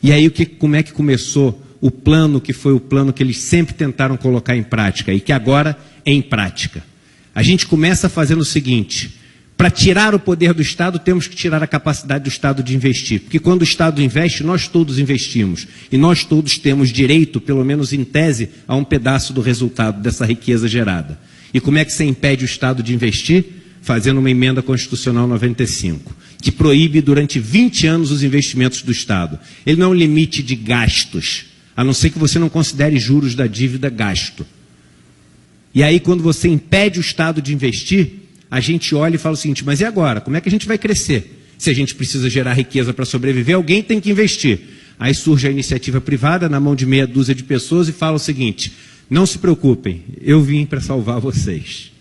E aí como é que começou o plano, que foi o plano que eles sempre tentaram colocar em prática e que agora é em prática? A gente começa fazendo o seguinte: para tirar o poder do Estado, temos que tirar a capacidade do Estado de investir. Porque quando o Estado investe, nós todos investimos. E nós todos temos direito, pelo menos em tese, a um pedaço do resultado dessa riqueza gerada. E como é que você impede o Estado de investir? Fazendo uma emenda constitucional 95, que proíbe durante 20 anos os investimentos do Estado. Ele não é um limite de gastos, a não ser que você não considere juros da dívida gasto. E aí, quando você impede o Estado de investir, a gente olha e fala o seguinte: mas e agora? Como é que a gente vai crescer? Se a gente precisa gerar riqueza para sobreviver, alguém tem que investir. Aí surge a iniciativa privada na mão de meia dúzia de pessoas e fala o seguinte: não se preocupem, eu vim para salvar vocês.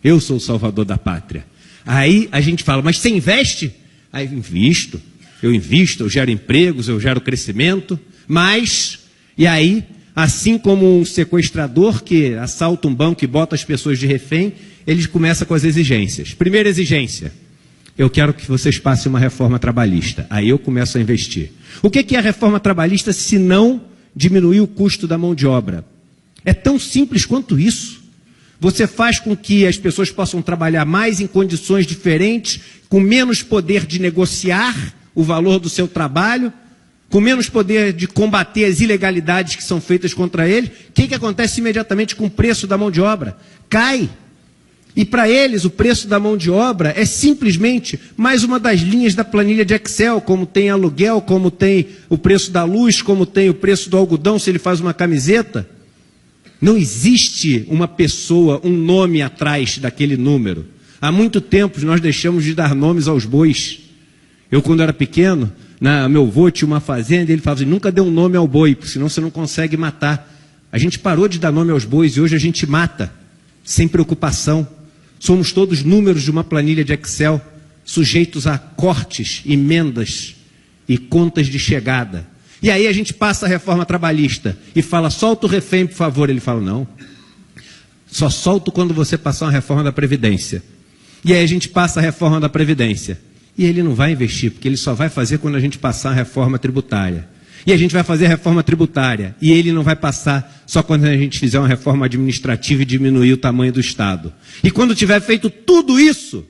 Eu sou o salvador da pátria. Aí a gente fala: mas você investe? Aí eu invisto, eu gero empregos, eu gero crescimento, mas... E aí, assim como um sequestrador que assalta um banco e bota as pessoas de refém, ele começa com as exigências. Primeira exigência: eu quero que vocês passem uma reforma trabalhista. Aí eu começo a investir. O que é a reforma trabalhista se não diminuir o custo da mão de obra? É tão simples quanto isso. Você faz com que as pessoas possam trabalhar mais em condições diferentes, com menos poder de negociar o valor do seu trabalho, com menos poder de combater as ilegalidades que são feitas contra eles. O que acontece imediatamente com o preço da mão de obra? Cai. E para eles o preço da mão de obra é simplesmente mais uma das linhas da planilha de Excel, como tem aluguel, como tem o preço da luz, como tem o preço do algodão se ele faz uma camiseta. Não existe uma pessoa, um nome atrás daquele número. Há muito tempo nós deixamos de dar nomes aos bois. Eu, quando era pequeno, meu avô tinha uma fazenda e ele falava assim: nunca dê um nome ao boi, porque senão você não consegue matar. A gente parou de dar nome aos bois e hoje a gente mata, sem preocupação. Somos todos números de uma planilha de Excel, sujeitos a cortes, emendas e contas de chegada. E aí a gente passa a reforma trabalhista e fala: solta o refém, por favor. Ele fala: não, só solto quando você passar uma reforma da Previdência. E aí a gente passa a reforma da Previdência. E ele não vai investir, porque ele só vai fazer quando a gente passar a reforma tributária. E a gente vai fazer a reforma tributária. E ele não vai passar só quando a gente fizer uma reforma administrativa e diminuir o tamanho do Estado. E quando tiver feito tudo isso,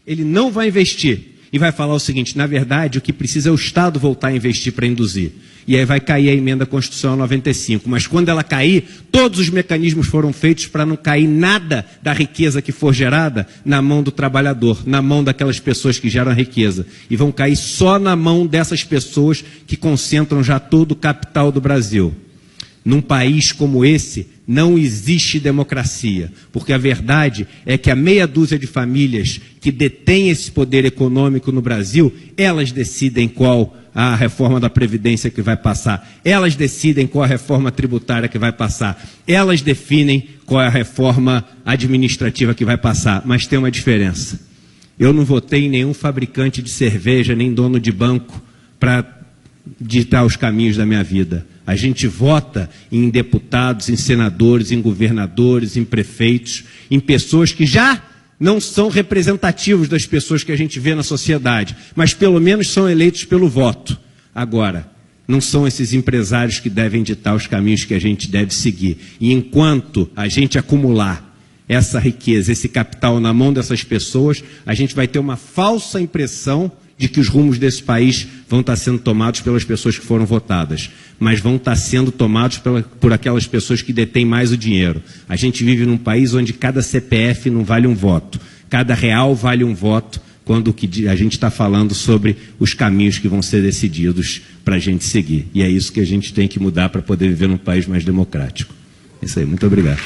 ele não vai investir. E vai falar o seguinte: na verdade, o que precisa é o Estado voltar a investir para induzir. E aí vai cair a emenda constitucional 95. Mas quando ela cair, todos os mecanismos foram feitos para não cair nada da riqueza que for gerada na mão do trabalhador, na mão daquelas pessoas que geram a riqueza. E vão cair só na mão dessas pessoas que concentram já todo o capital do Brasil. Num país como esse, não existe democracia, porque a verdade é que a meia dúzia de famílias que detêm esse poder econômico no Brasil, elas decidem qual a reforma da Previdência que vai passar, elas decidem qual a reforma tributária que vai passar, elas definem qual é a reforma administrativa que vai passar, mas tem uma diferença. Eu não votei em nenhum fabricante de cerveja, nem dono de banco, para ditar os caminhos da minha vida. A gente vota em deputados, em senadores, em governadores, em prefeitos, em pessoas que já não são representativos das pessoas que a gente vê na sociedade, mas pelo menos são eleitos pelo voto. Agora, não são esses empresários que devem ditar os caminhos que a gente deve seguir. E enquanto a gente acumular essa riqueza, esse capital na mão dessas pessoas, a gente vai ter uma falsa impressão de que os rumos desse país vão estar sendo tomados pelas pessoas que foram votadas, mas vão estar sendo tomados por aquelas pessoas que detêm mais o dinheiro. A gente vive num país onde cada CPF não vale um voto, cada real vale um voto, quando a gente está falando sobre os caminhos que vão ser decididos para a gente seguir. E é isso que a gente tem que mudar para poder viver num país mais democrático. É isso aí, muito obrigado.